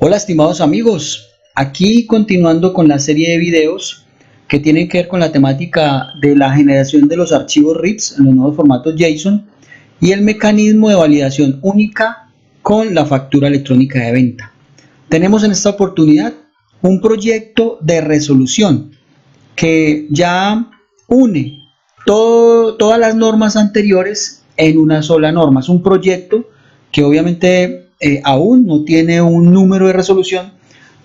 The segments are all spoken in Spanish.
Hola estimados amigos, aquí continuando con la serie de videos que tienen que ver con la temática de la generación de los archivos RIPS en los nuevos formatos JSON y el mecanismo de validación única con la factura electrónica de venta. Tenemos en esta oportunidad un proyecto de resolución que ya une todas las normas anteriores en una sola norma. Es un proyecto que obviamente aún no tiene un número de resolución,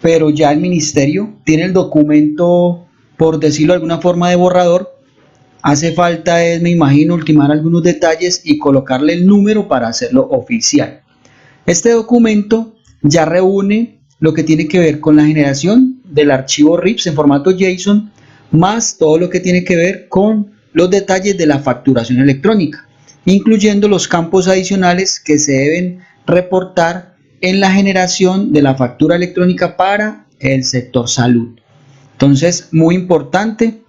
pero ya el ministerio tiene el documento, por decirlo de alguna forma, de borrador. Hace falta, me imagino, ultimar algunos detalles y colocarle el número para hacerlo oficial. Este documento ya reúne lo que tiene que ver con la generación del archivo RIPS en formato JSON, más todo lo que tiene que ver con los detalles de la facturación electrónica, incluyendo los campos adicionales que se deben reportar en la generación de la factura electrónica para el sector salud. Entonces, muy importante,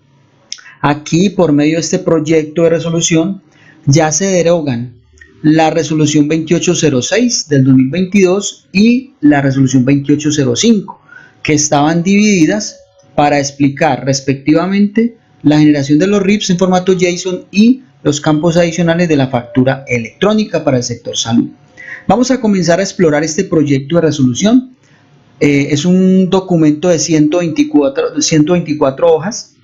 aquí por medio de este proyecto de resolución ya se derogan la resolución 2806 del 2022 y la resolución 2805, que estaban divididas para explicar respectivamente la generación de los RIPS en formato JSON y los campos adicionales de la factura electrónica para el sector salud. Vamos a comenzar a explorar este proyecto de resolución. Es un documento de 124 hojas.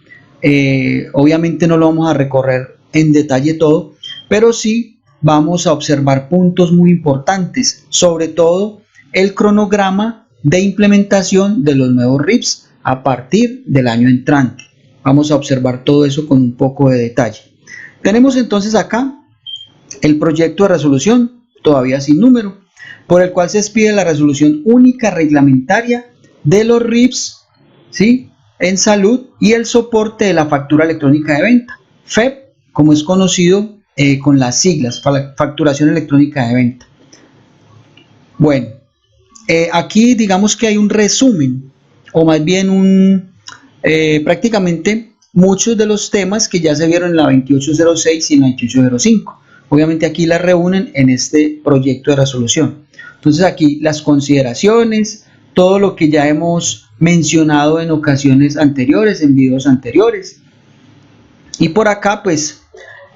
Obviamente no lo vamos a recorrer en detalle todo, pero sí vamos a observar puntos muy importantes, sobre todo el cronograma de implementación de los nuevos RIPS a partir del año entrante. Vamos a observar todo eso con un poco de detalle. Tenemos entonces acá el proyecto de resolución, todavía sin número, por el cual se expide la resolución única reglamentaria de los RIPS, ¿sí?, en salud y el soporte de la factura electrónica de venta, FEP, como es conocido con las siglas, facturación electrónica de venta. Bueno, aquí digamos que hay un resumen, o más bien prácticamente muchos de los temas que ya se vieron en la 2806 y en la 2805. Obviamente aquí las reúnen en este proyecto de resolución. Entonces aquí las consideraciones, todo lo que ya hemos mencionado en ocasiones anteriores, en videos anteriores. Y por acá pues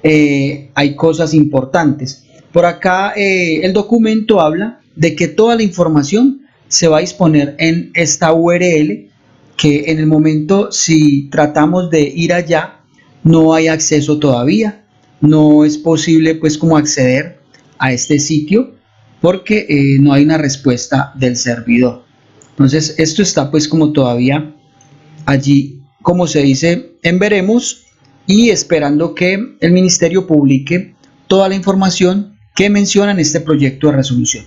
hay cosas importantes. Por acá el documento habla de que toda la información se va a disponer en esta URL, que en el momento si tratamos de ir allá no hay acceso todavía. No es posible pues como acceder a este sitio porque no hay una respuesta del servidor. Entonces esto está pues como todavía allí, como se dice, en veremos, y esperando que el ministerio publique toda la información que menciona en este proyecto de resolución.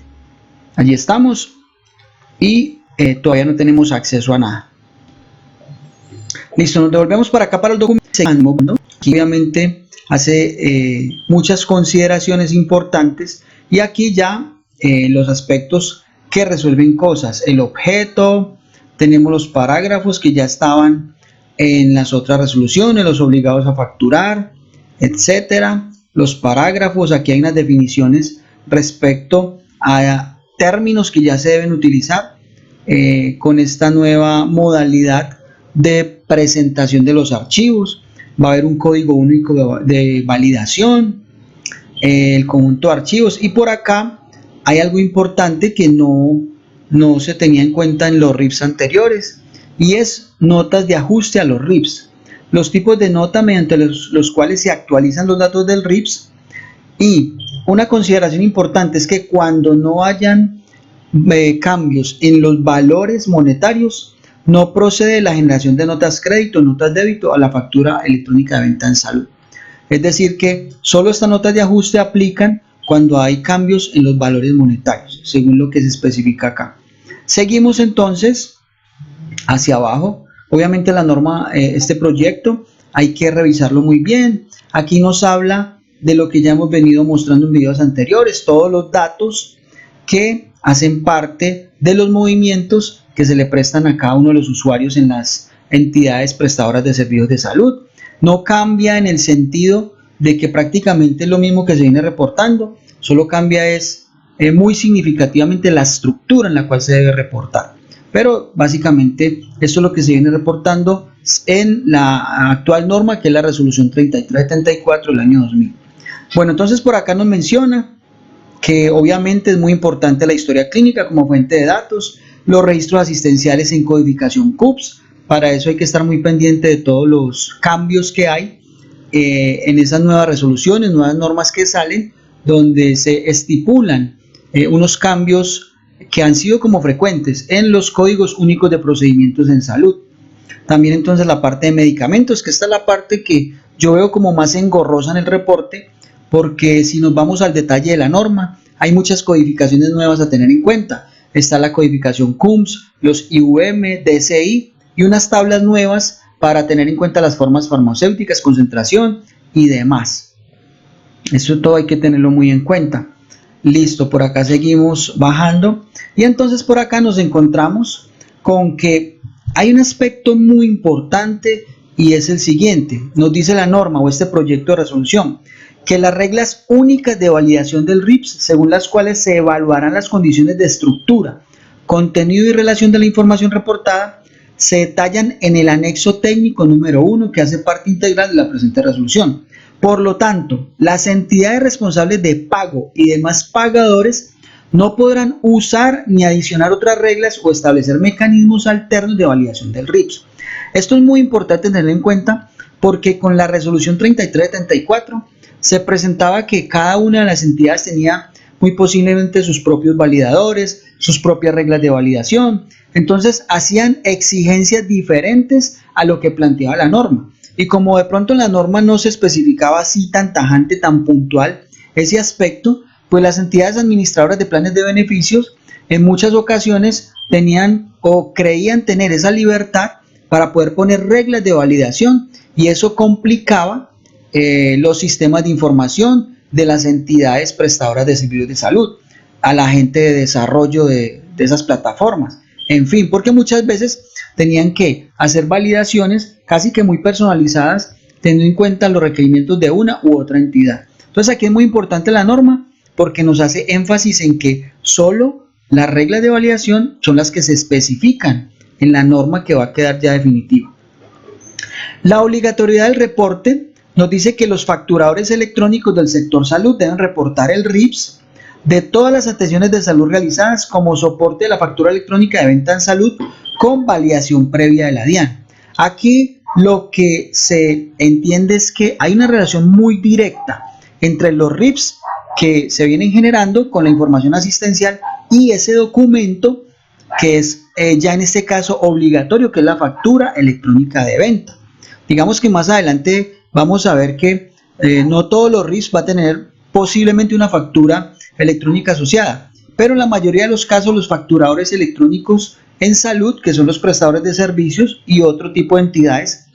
Allí estamos y todavía no tenemos acceso a nada. Listo, nos devolvemos para acá para el documento. Aquí obviamente hace muchas consideraciones importantes y aquí ya los aspectos que resuelven cosas, el objeto, tenemos los parágrafos que ya estaban en las otras resoluciones, los obligados a facturar, etcétera, los parágrafos, aquí hay unas definiciones respecto a términos que ya se deben utilizar con esta nueva modalidad de presentación de los archivos. Va a haber un código único de validación, el conjunto de archivos, y por acá hay algo importante que no se tenía en cuenta en los RIPS anteriores, y es notas de ajuste a los RIPS, los tipos de nota mediante los cuales se actualizan los datos del RIPS. Y una consideración importante es que cuando no hayan cambios en los valores monetarios, no procede la generación de notas crédito, notas débito a la factura electrónica de venta en salud. Es decir que solo estas notas de ajuste aplican cuando hay cambios en los valores monetarios, según lo que se especifica acá. Seguimos entonces hacia abajo. Obviamente la norma, este proyecto, hay que revisarlo muy bien. Aquí nos habla de lo que ya hemos venido mostrando en videos anteriores, todos los datos que hacen parte de los movimientos que se le prestan a cada uno de los usuarios en las entidades prestadoras de servicios de salud. No cambia en el sentido de que prácticamente es lo mismo que se viene reportando, solo cambia muy significativamente la estructura en la cual se debe reportar. pero básicamente esto es lo que se viene reportando en la actual norma, que es la resolución 3374 del año 2000. Bueno, entonces por acá nos menciona que obviamente es muy importante la historia clínica como fuente de datos, los registros asistenciales en codificación CUPS. Para eso hay que estar muy pendiente de todos los cambios que hay en esas nuevas resoluciones, nuevas normas que salen, donde se estipulan unos cambios que han sido como frecuentes en los códigos únicos de procedimientos en salud. También entonces la parte de medicamentos, que esta es la parte que yo veo como más engorrosa en el reporte, porque si nos vamos al detalle de la norma, hay muchas codificaciones nuevas a tener en cuenta. Está la codificación CUMS, los IUM, DSI y unas tablas nuevas para tener en cuenta las formas farmacéuticas, concentración y demás. Eso todo hay que tenerlo muy en cuenta. Listo, por acá seguimos bajando y entonces por acá nos encontramos con que hay un aspecto muy importante y es el siguiente. Nos dice la norma o este proyecto de resolución que las reglas únicas de validación del RIPS, según las cuales se evaluarán las condiciones de estructura, contenido y relación de la información reportada, se detallan en el anexo técnico número 1 que hace parte integral de la presente resolución. Por lo tanto, las entidades responsables de pago y demás pagadores no podrán usar ni adicionar otras reglas o establecer mecanismos alternos de validación del RIPS. Esto es muy importante tenerlo en cuenta porque con la resolución 3374 se presentaba que cada una de las entidades tenía muy posiblemente sus propios validadores, sus propias reglas de validación. Entonces hacían exigencias diferentes a lo que planteaba la norma. Y como de pronto en la norma no se especificaba así tan tajante, tan puntual ese aspecto, pues las entidades administradoras de planes de beneficios en muchas ocasiones tenían o creían tener esa libertad para poder poner reglas de validación y eso complicaba los sistemas de información de las entidades prestadoras de servicios de salud, a la gente de desarrollo de esas plataformas, en fin, porque muchas veces tenían que hacer validaciones casi que muy personalizadas teniendo en cuenta los requerimientos de una u otra entidad. Entonces aquí es muy importante la norma porque nos hace énfasis en que solo las reglas de validación son las que se especifican en la norma que va a quedar ya definitiva. La obligatoriedad del reporte nos dice que los facturadores electrónicos del sector salud deben reportar el RIPS de todas las atenciones de salud realizadas como soporte de la factura electrónica de venta en salud con validación previa de la DIAN. Aquí lo que se entiende es que hay una relación muy directa entre los RIPS que se vienen generando con la información asistencial y ese documento que es ya en este caso obligatorio, que es la factura electrónica de venta. Digamos que más adelante vamos a ver que no todos los RIPS va a tener posiblemente una factura electrónica asociada, pero en la mayoría de los casos los facturadores electrónicos en salud, que son los prestadores de servicios y otro tipo de entidades,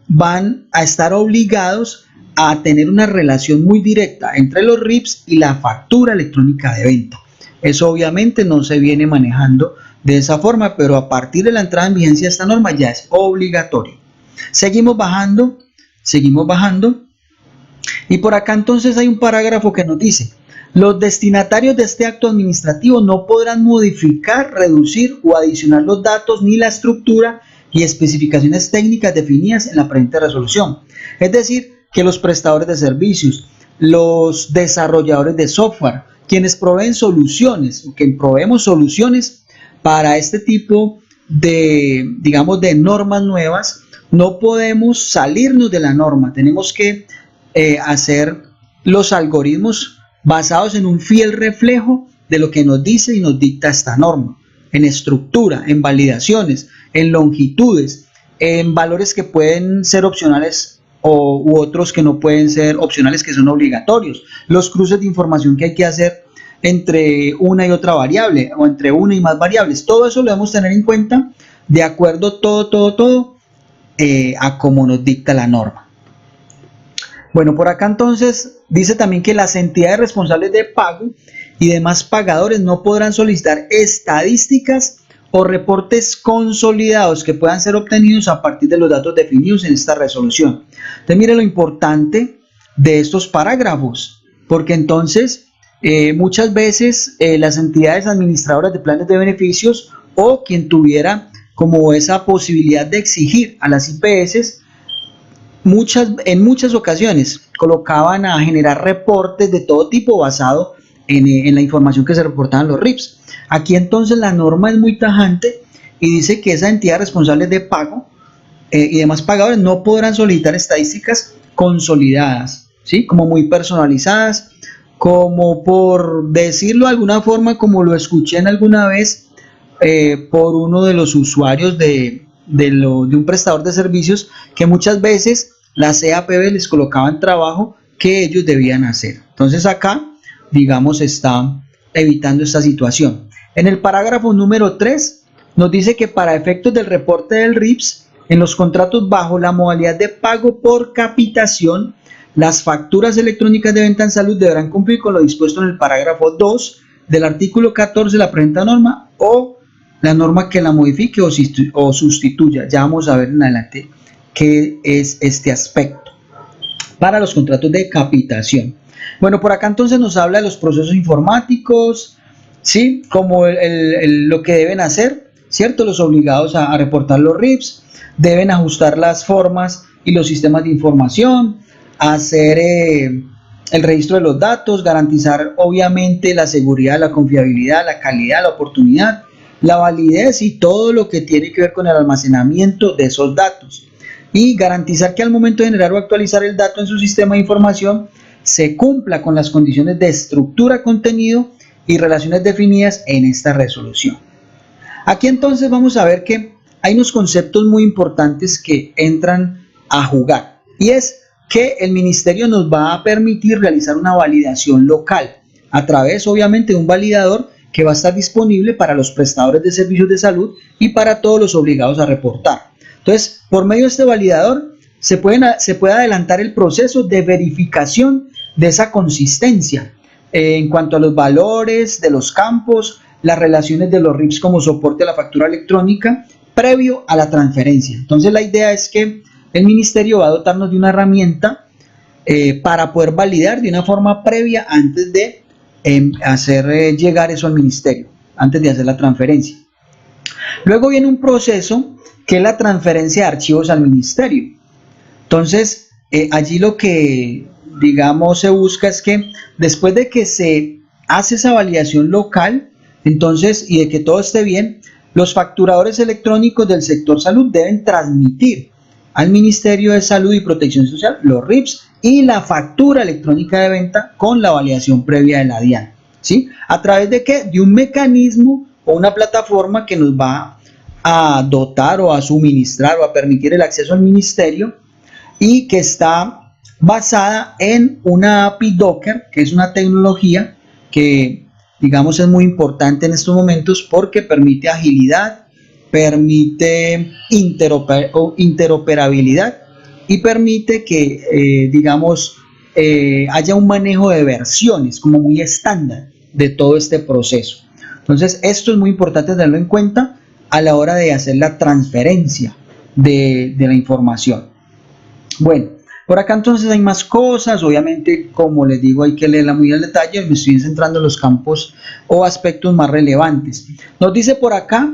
van a estar obligados a tener una relación muy directa entre los RIPS y la factura electrónica de venta. Eso obviamente no se viene manejando de esa forma, pero a partir de la entrada en vigencia de esta norma ya es obligatorio. Seguimos bajando y por acá entonces hay un parágrafo que nos dice: los destinatarios de este acto administrativo no podrán modificar, reducir o adicionar los datos ni la estructura y especificaciones técnicas definidas en la presente resolución. Es decir, que los prestadores de servicios, los desarrolladores de software, quienes proveen soluciones, que proveemos soluciones para este tipo de, digamos, de normas nuevas, no podemos salirnos de la norma, tenemos que hacer los algoritmos basados en un fiel reflejo de lo que nos dice y nos dicta esta norma, en estructura, en validaciones, en longitudes, en valores que pueden ser opcionales u otros que no pueden ser opcionales, que son obligatorios, los cruces de información que hay que hacer entre una y otra variable o entre una y más variables. Todo eso lo debemos tener en cuenta de acuerdo todo a como nos dicta la norma. Bueno, por acá entonces dice también que las entidades responsables de pago y demás pagadores no podrán solicitar estadísticas o reportes consolidados que puedan ser obtenidos a partir de los datos definidos en esta resolución. Entonces mire lo importante de estos parágrafos, porque entonces muchas veces las entidades administradoras de planes de beneficios o quien tuviera como esa posibilidad de exigir a las IPS, en muchas ocasiones colocaban a generar reportes de todo tipo basado en la información que se reportaban los RIPs. Aquí entonces la norma es muy tajante y dice que esas entidades responsables de pago y demás pagadores no podrán solicitar estadísticas consolidadas, ¿sí? Como muy personalizadas, como por decirlo de alguna forma, como lo escuché en alguna vez por uno de los usuarios de un prestador de servicios, que muchas veces las EAPB les colocaban trabajo que ellos debían hacer. Entonces acá, digamos, está evitando esta situación. En el parágrafo número 3 nos dice que para efectos del reporte del RIPS, en los contratos bajo la modalidad de pago por capitación, las facturas electrónicas de venta en salud deberán cumplir con lo dispuesto en el parágrafo 2 del artículo 14 de la presente norma o la norma que la modifique o sustituya. Ya vamos a ver en adelante qué es este aspecto para los contratos de capitación. Bueno, por acá entonces nos habla de los procesos informáticos, ¿sí? Como lo que deben hacer, ¿cierto? Los obligados a reportar los RIPs, deben ajustar las formas y los sistemas de información, hacer el registro de los datos, garantizar obviamente la seguridad, la confiabilidad, la calidad, la oportunidad, la validez y todo lo que tiene que ver con el almacenamiento de esos datos, y garantizar que al momento de generar o actualizar el dato en su sistema de información se cumpla con las condiciones de estructura, contenido y relaciones definidas en esta resolución. Aquí entonces vamos a ver que hay unos conceptos muy importantes que entran a jugar, y es que el ministerio nos va a permitir realizar una validación local a través obviamente de un validador que va a estar disponible para los prestadores de servicios de salud y para todos los obligados a reportar. Entonces, por medio de este validador se puede adelantar el proceso de verificación de esa consistencia en cuanto a los valores de los campos, las relaciones de los RIPs como soporte a la factura electrónica previo a la transferencia. Entonces la idea es que el ministerio va a dotarnos de una herramienta para poder validar de una forma previa antes de hacer llegar eso al ministerio, antes de hacer la transferencia. Luego viene un proceso que es la transferencia de archivos al ministerio. Entonces allí lo que digamos se busca es que después de que se hace esa validación local, entonces, y de que todo esté bien, los facturadores electrónicos del sector salud deben transmitir al Ministerio de Salud y Protección Social los RIPs y la factura electrónica de venta con la validación previa de la DIAN, ¿sí? ¿A través de qué? De un mecanismo o una plataforma que nos va a dotar o a suministrar o a permitir el acceso al ministerio, y que está basada en una API Docker, que es una tecnología que digamos es muy importante en estos momentos porque permite agilidad, permite interoperabilidad y permite que digamos haya un manejo de versiones como muy estándar de todo este proceso. Entonces esto es muy importante tenerlo en cuenta a la hora de hacer la transferencia de la información. Bueno, por acá entonces hay más cosas, obviamente como les digo hay que leerla muy al detalle, me estoy centrando en los campos o aspectos más relevantes. Nos dice por acá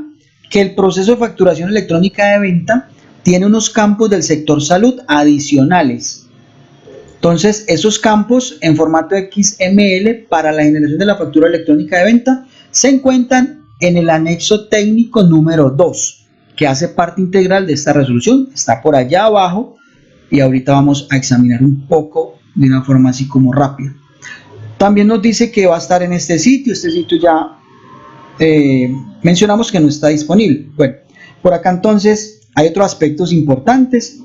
que el proceso de facturación electrónica de venta tiene unos campos del sector salud adicionales. Entonces esos campos en formato XML para la generación de la factura electrónica de venta se encuentran en el anexo técnico número 2, que hace parte integral de esta resolución, está por allá abajo. Y ahorita vamos a examinar un poco de una forma así como rápida. También nos dice que va a estar en este sitio ya mencionamos que no está disponible. Bueno, por acá entonces hay otros aspectos importantes.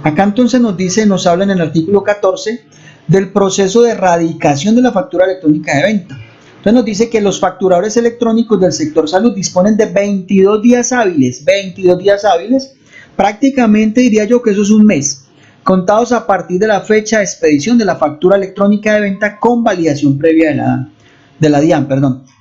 Acá entonces nos habla en el artículo 14 del proceso de erradicación de la factura electrónica de venta. Entonces nos dice que los facturadores electrónicos del sector salud disponen de 22 días hábiles, prácticamente diría yo que eso es un mes, contados a partir de la fecha de expedición de la factura electrónica de venta con validación previa de la DIAN.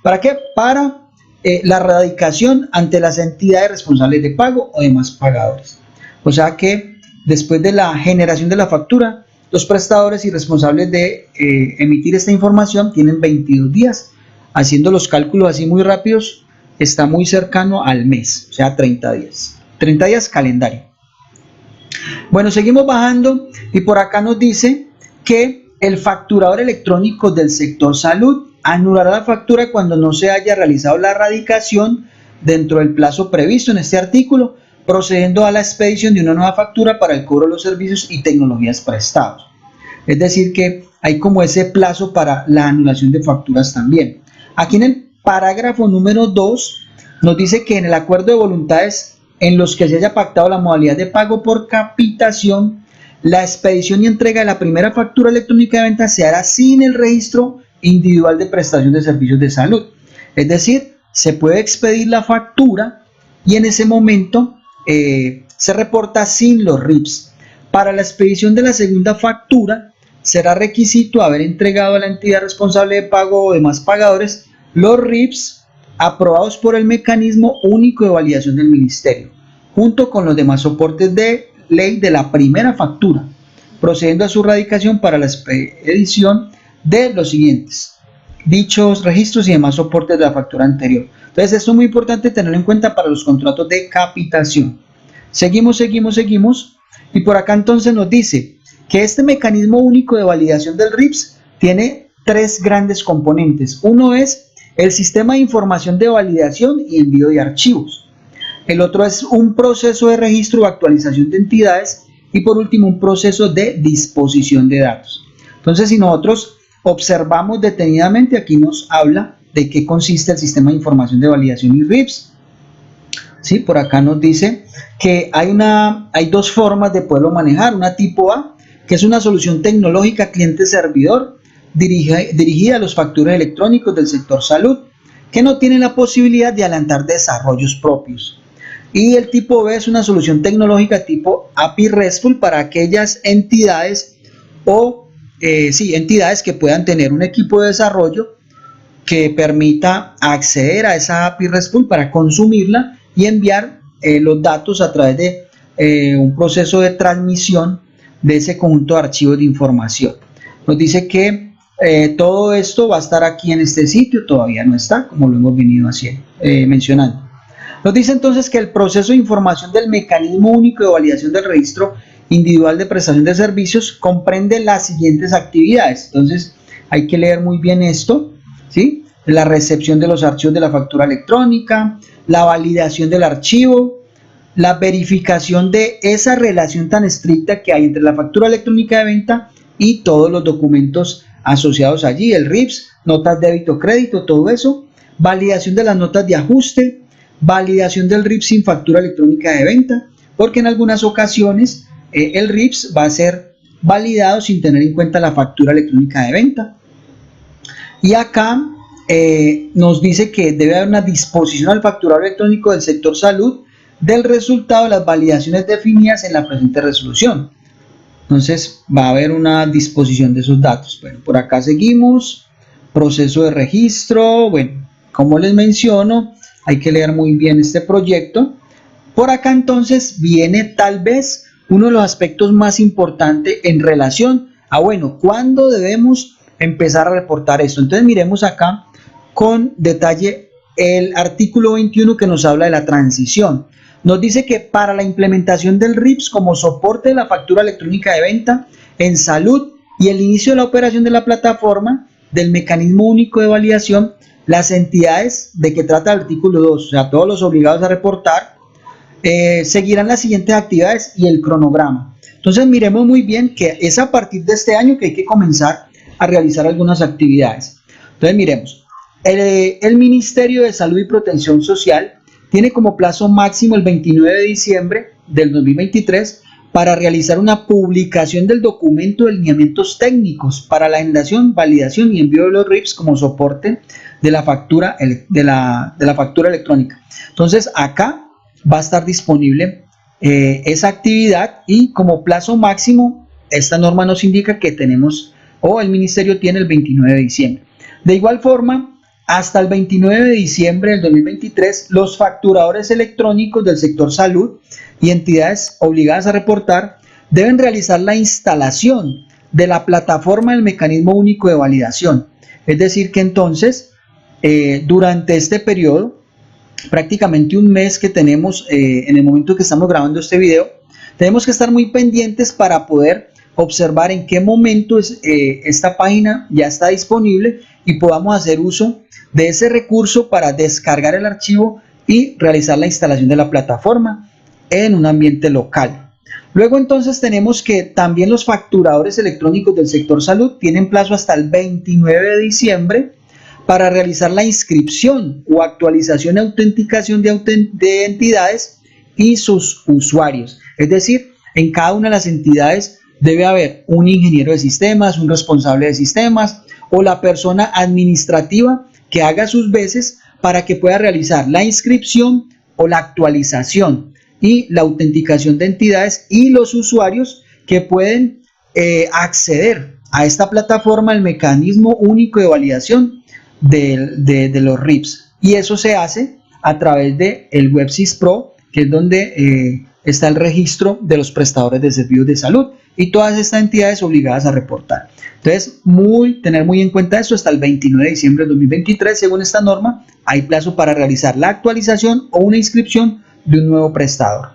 ¿Para qué? Para la erradicación ante las entidades responsables de pago o demás pagadores. O sea que después de la generación de la factura, los prestadores y responsables de emitir esta información tienen 22 días. Haciendo los cálculos así muy rápidos, está muy cercano al mes, o sea, 30 días. 30 días calendario. Bueno, seguimos bajando y por acá nos dice que el facturador electrónico del sector salud anulará la factura cuando no se haya realizado la erradicación dentro del plazo previsto en este artículo, procediendo a la expedición de una nueva factura para el cobro de los servicios y tecnologías prestados. Es decir, que hay como ese plazo para la anulación de facturas también. Aquí en el parágrafo número 2 nos dice que en el acuerdo de voluntades en los que se haya pactado la modalidad de pago por capitación, la expedición y entrega de la primera factura electrónica de venta se hará sin el registro individual de prestación de servicios de salud. Es decir, se puede expedir la factura y en ese momento se reporta sin los RIPs. Para la expedición de la segunda factura, será requisito haber entregado a la entidad responsable de pago o demás pagadores los RIPs aprobados por el mecanismo único de validación del ministerio, junto con los demás soportes de ley de la primera factura, procediendo a su radicación para la expedición de los siguientes: dichos registros y demás soportes de la factura anterior. Entonces, esto es muy importante tenerlo en cuenta para los contratos de capitación. Seguimos. Y por acá entonces nos dice que este mecanismo único de validación del RIPS tiene tres grandes componentes. Uno es el sistema de información de validación y envío de archivos. El otro es un proceso de registro o actualización de entidades. Y por último, un proceso de disposición de datos. Entonces, si nosotros observamos detenidamente, aquí nos habla de qué consiste el sistema de información de validación y RIPS. ¿Sí? Por acá nos dice que hay dos formas de poderlo manejar. Una tipo A, que es una solución tecnológica cliente-servidor dirigida a los facturas electrónicos del sector salud, que no tienen la posibilidad de adelantar desarrollos propios. Y el tipo B es una solución tecnológica tipo API RESTful para aquellas entidades entidades que puedan tener un equipo de desarrollo que permita acceder a esa API RESTful para consumirla y enviar los datos a través de un proceso de transmisión de ese conjunto de archivos de información. Nos dice que todo esto va a estar aquí en este sitio, todavía no está, como lo hemos venido mencionando. Nos dice entonces que el proceso de información del mecanismo único de validación del registro individual de prestación de servicios comprende las siguientes actividades. Entonces hay que leer muy bien esto, ¿sí? La recepción de los archivos de la factura electrónica, la validación del archivo, la verificación de esa relación tan estricta que hay entre la factura electrónica de venta y todos los documentos asociados allí, el RIPS, notas débito crédito, todo eso, validación de las notas de ajuste, validación del RIPS sin factura electrónica de venta, porque en algunas ocasiones el RIPS va a ser validado sin tener en cuenta la factura electrónica de venta. Y acá nos dice que debe haber una disposición al facturador electrónico del sector salud del resultado de las validaciones definidas en la presente resolución. Entonces va a haber una disposición de esos datos. Bueno, por acá seguimos. Proceso de registro. Bueno, como les menciono, hay que leer muy bien este proyecto. Por acá entonces viene tal vez uno de los aspectos más importantes en relación a, bueno, ¿cuándo debemos empezar a reportar esto? Entonces miremos acá con detalle el artículo 21 que nos habla de la transición. Nos dice que para la implementación del RIPS como soporte de la factura electrónica de venta en salud y el inicio de la operación de la plataforma del mecanismo único de validación, las entidades de que trata el artículo 2, o sea, todos los obligados a reportar, seguirán las siguientes actividades y el cronograma. Entonces miremos muy bien que es a partir de este año que hay que comenzar a realizar algunas actividades. Entonces miremos, el Ministerio de Salud y Protección Social tiene como plazo máximo el 29 de diciembre del 2023 para realizar una publicación del documento de lineamientos técnicos para la generación, validación y envío de los RIPS como soporte de la factura, de la factura electrónica. Entonces acá va a estar disponible esa actividad y como plazo máximo esta norma nos indica que tenemos el ministerio tiene el 29 de diciembre. De igual forma, hasta el 29 de diciembre del 2023, los facturadores electrónicos del sector salud y entidades obligadas a reportar deben realizar la instalación de la plataforma del mecanismo único de validación. Es decir que entonces, durante este periodo, prácticamente un mes que tenemos en el momento que estamos grabando este video, tenemos que estar muy pendientes para poder observar en qué momento esta página ya está disponible y podamos hacer uso de ese recurso para descargar el archivo y realizar la instalación de la plataforma en un ambiente local. Luego entonces tenemos que también los facturadores electrónicos del sector salud tienen plazo hasta el 29 de diciembre para realizar la inscripción o actualización y autenticación de entidades y sus usuarios. Es decir, en cada una de las entidades debe haber un ingeniero de sistemas, un responsable de sistemas o la persona administrativa que haga sus veces para que pueda realizar la inscripción o la actualización y la autenticación de entidades y los usuarios que pueden acceder a esta plataforma, el mecanismo único de validación de los RIPS. Y eso se hace a través del WebSys Pro, que es donde está el registro de los prestadores de servicios de salud y todas estas entidades obligadas a reportar. Entonces, tener muy en cuenta esto, hasta el 29 de diciembre de 2023, según esta norma, hay plazo para realizar la actualización o una inscripción de un nuevo prestador.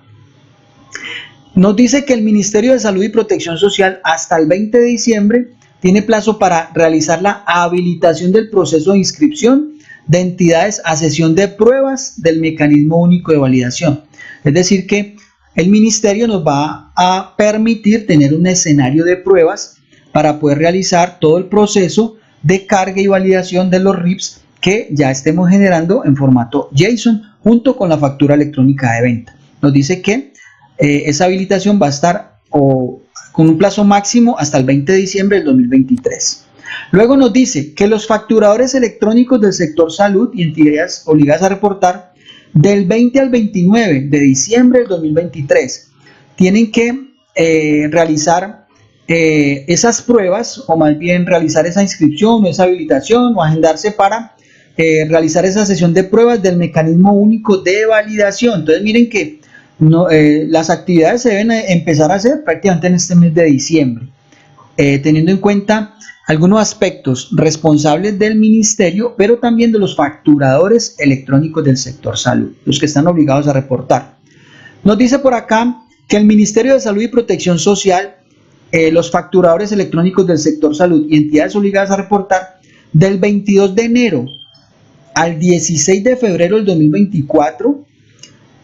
Nos dice que el Ministerio de Salud y Protección Social hasta el 20 de diciembre tiene plazo para realizar la habilitación del proceso de inscripción de entidades a sesión de pruebas del mecanismo único de validación. Es decir que el ministerio nos va a permitir tener un escenario de pruebas para poder realizar todo el proceso de carga y validación de los RIPS que ya estemos generando en formato JSON junto con la factura electrónica de venta. Nos dice que esa habilitación va a estar con un plazo máximo hasta el 20 de diciembre del 2023. Luego nos dice que los facturadores electrónicos del sector salud y entidades obligadas a reportar del 20 al 29 de diciembre del 2023 tienen que realizar esas pruebas, o más bien realizar esa inscripción o esa habilitación o agendarse para realizar esa sesión de pruebas del mecanismo único de validación. Entonces miren que las actividades se deben empezar a hacer prácticamente en este mes de diciembre, teniendo en cuenta algunos aspectos responsables del ministerio, pero también de los facturadores electrónicos del sector salud, los que están obligados a reportar. Nos dice por acá que el Ministerio de Salud y Protección Social, los facturadores electrónicos del sector salud y entidades obligadas a reportar del 22 de enero al 16 de febrero del 2024,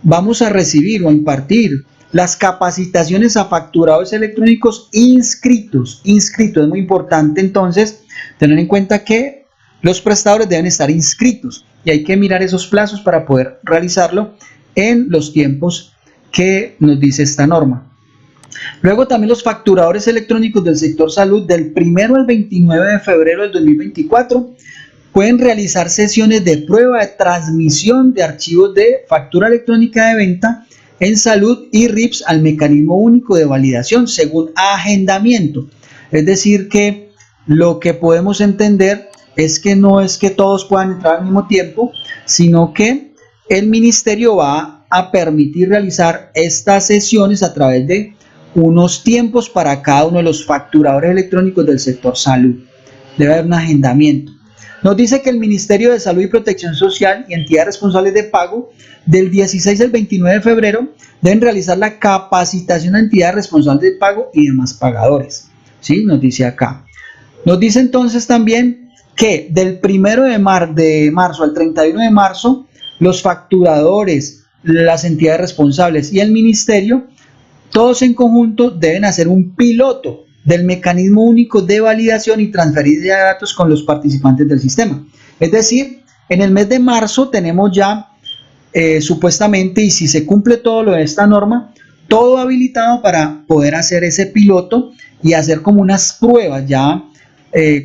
vamos a recibir o a impartir las capacitaciones a facturadores electrónicos inscritos. Es muy importante entonces tener en cuenta que los prestadores deben estar inscritos y hay que mirar esos plazos para poder realizarlo en los tiempos que nos dice esta norma. Luego también los facturadores electrónicos del sector salud del 1 al 29 de febrero del 2024 pueden realizar sesiones de prueba de transmisión de archivos de factura electrónica de venta en salud y RIPS al mecanismo único de validación según agendamiento. Es decir que lo que podemos entender es que no es que todos puedan entrar al mismo tiempo, sino que el ministerio va a permitir realizar estas sesiones a través de unos tiempos para cada uno de los facturadores electrónicos del sector salud. Debe haber un agendamiento. Nos dice que el Ministerio de Salud y Protección Social y entidades responsables de pago del 16 al 29 de febrero deben realizar la capacitación a entidades responsables de pago y demás pagadores. ¿Sí? Nos dice acá. Nos dice entonces también que del 1 de marzo al 31 de marzo, los facturadores, las entidades responsables y el ministerio, todos en conjunto deben hacer un piloto del mecanismo único de validación y transferencia de datos con los participantes del sistema. Es decir, en el mes de marzo tenemos ya supuestamente, y si se cumple todo lo de esta norma, todo habilitado para poder hacer ese piloto y hacer como unas pruebas ya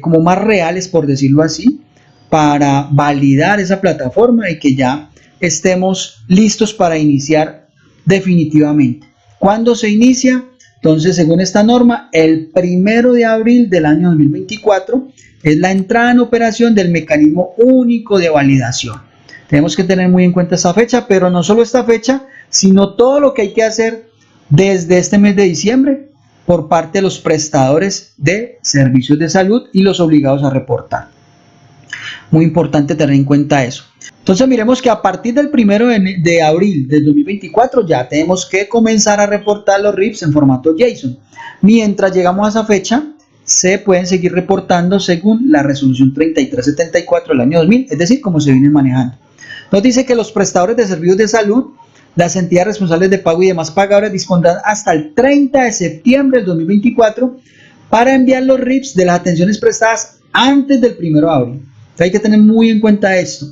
como más reales, por decirlo así, para validar esa plataforma y que ya estemos listos para iniciar definitivamente. ¿Cuándo se inicia? Entonces, según esta norma, el 1 de abril del año 2024 es la entrada en operación del mecanismo único de validación. Tenemos que tener muy en cuenta esta fecha, pero no solo esta fecha, sino todo lo que hay que hacer desde este mes de diciembre por parte de los prestadores de servicios de salud y los obligados a reportar. Muy importante tener en cuenta eso. Entonces miremos que a partir del 1 de abril del 2024 ya tenemos que comenzar a reportar los RIPs en formato JSON. Mientras llegamos a esa fecha, se pueden seguir reportando según la resolución 3374 del año 2000, es decir, como se viene manejando. Nos dice que los prestadores de servicios de salud, las entidades responsables de pago y demás pagadores dispondrán hasta el 30 de septiembre del 2024 para enviar los RIPs de las atenciones prestadas antes del 1 de abril. Entonces hay que tener muy en cuenta esto.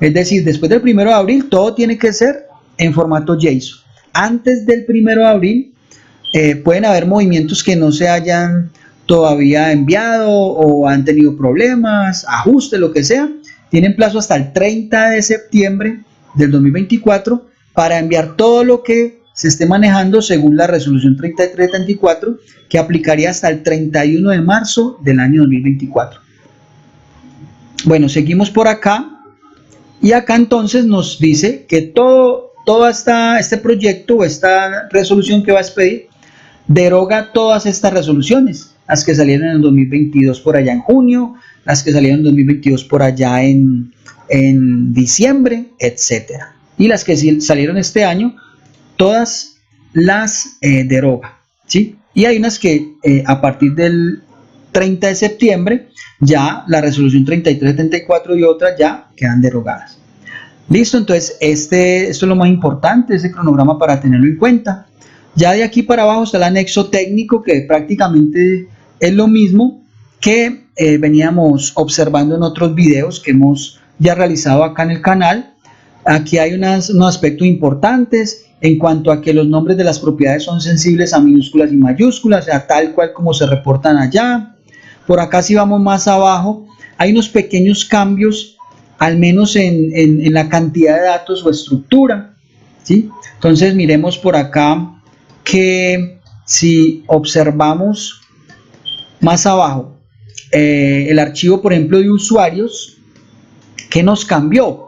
Es decir, después del 1 de abril todo tiene que ser en formato JSON. Antes del 1 de abril pueden haber movimientos que no se hayan todavía enviado o han tenido problemas, ajustes, lo que sea. Tienen plazo hasta el 30 de septiembre del 2024 para enviar todo lo que se esté manejando según la resolución 3374, que aplicaría hasta el 31 de marzo del año 2024. Bueno, seguimos por acá. Y acá entonces nos dice que todo este proyecto o esta resolución que va a expedir deroga todas estas resoluciones, las que salieron en el 2022 por allá en junio, las que salieron en 2022 por allá en diciembre, etcétera. Y las que salieron este año, todas las deroga, ¿sí? Y hay unas que a partir del 30 de septiembre ya la resolución 3374 y otras ya quedan derogadas. Listo, entonces esto es lo más importante, ese cronograma para tenerlo en cuenta. Ya de aquí para abajo está el anexo técnico, que prácticamente es lo mismo que veníamos observando en otros videos que hemos ya realizado acá en el canal. Aquí hay unos aspectos importantes en cuanto a que los nombres de las propiedades son sensibles a minúsculas y mayúsculas, o sea, tal cual como se reportan allá. Por acá si vamos más abajo, hay unos pequeños cambios, al menos en la cantidad de datos o estructura, ¿sí? Entonces miremos por acá que si observamos más abajo el archivo, por ejemplo, de usuarios, ¿qué nos cambió?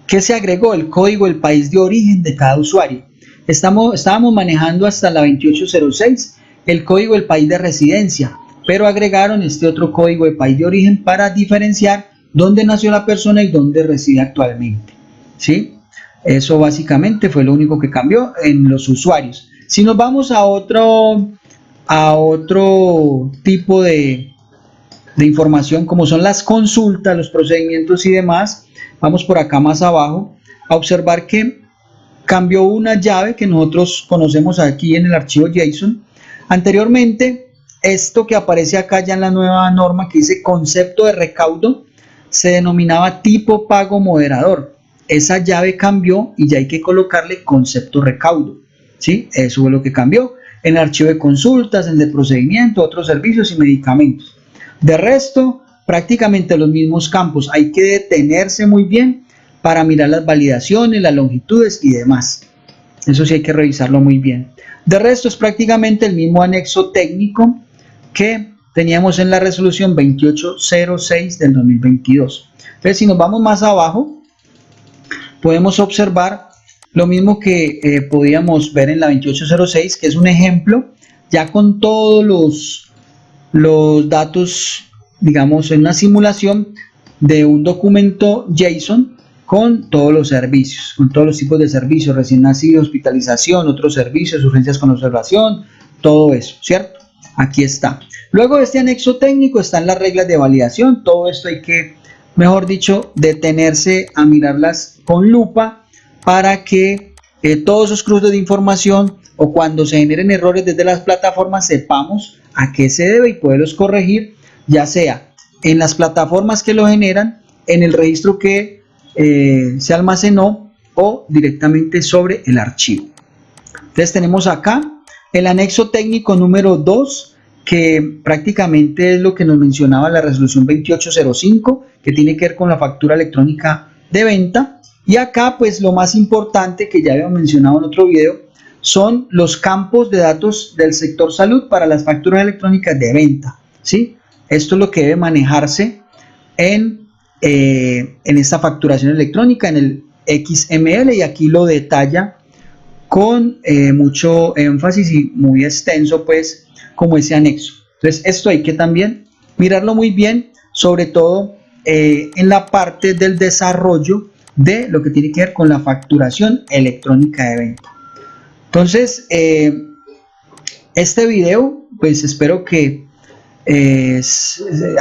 ¿Qué se agregó? El código del país de origen de cada usuario. Estábamos manejando hasta la 2806 el código del país de residencia, pero agregaron este otro código de país de origen para diferenciar dónde nació la persona y dónde reside actualmente, ¿sí? Eso básicamente fue lo único que cambió en los usuarios. Si nos vamos a otro tipo de información, como son las consultas, los procedimientos y demás, vamos por acá más abajo a observar que cambió una llave que nosotros conocemos aquí en el archivo JSON. Anteriormente, esto que aparece acá ya en la nueva norma que dice concepto de recaudo, se denominaba tipo pago moderador. Esa llave cambió y ya hay que colocarle concepto recaudo, ¿sí? Eso fue lo que cambió en el archivo de consultas, en el de procedimiento, otros servicios y medicamentos. De resto, prácticamente los mismos campos. Hay que detenerse muy bien para mirar las validaciones, las longitudes y demás. Eso sí hay que revisarlo muy bien. De resto es prácticamente el mismo anexo técnico que teníamos en la resolución 2806 del 2022. Entonces, si nos vamos más abajo, podemos observar lo mismo que podíamos ver en la 2806, que es un ejemplo ya con todos los datos, digamos, en una simulación de un documento JSON con todos los servicios, con todos los tipos de servicios, recién nacido, hospitalización, otros servicios, urgencias con observación, todo eso, ¿cierto? Aquí está. Luego de este anexo técnico están las reglas de validación. Todo esto hay que, mejor dicho, detenerse a mirarlas con lupa para que todos esos cruces de información o cuando se generen errores desde las plataformas sepamos a qué se debe y poderlos corregir, ya sea en las plataformas que lo generan, en el registro que se almacenó o directamente sobre el archivo. Entonces tenemos acá el anexo técnico número 2, que prácticamente es lo que nos mencionaba la resolución 2805, que tiene que ver con la factura electrónica de venta. Y acá pues lo más importante que ya había mencionado en otro video son los campos de datos del sector salud para las facturas electrónicas de venta, ¿sí? Esto es lo que debe manejarse en esta facturación electrónica, en el XML, y aquí lo detalla con mucho énfasis y muy extenso, pues, como ese anexo. Entonces esto hay que también mirarlo muy bien, sobre todo en la parte del desarrollo de lo que tiene que ver con la facturación electrónica de venta. Entonces, este video, pues espero que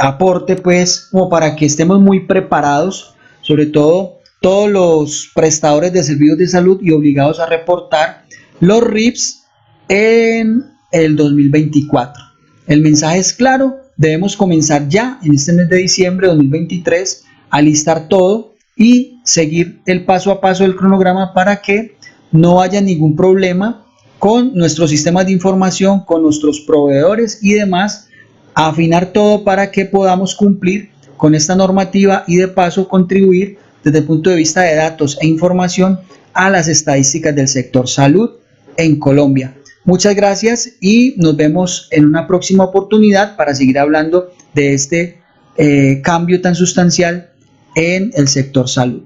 aporte pues como para que estemos muy preparados, sobre todo todos los prestadores de servicios de salud y obligados a reportar los RIFs en el 2024. El mensaje es claro, debemos comenzar ya en este mes de diciembre de 2023 a listar todo y seguir el paso a paso del cronograma para que no haya ningún problema con nuestros sistemas de información, con nuestros proveedores y demás, afinar todo para que podamos cumplir con esta normativa y de paso contribuir desde el punto de vista de datos e información a las estadísticas del sector salud en Colombia. Muchas gracias y nos vemos en una próxima oportunidad para seguir hablando de este cambio tan sustancial en el sector salud.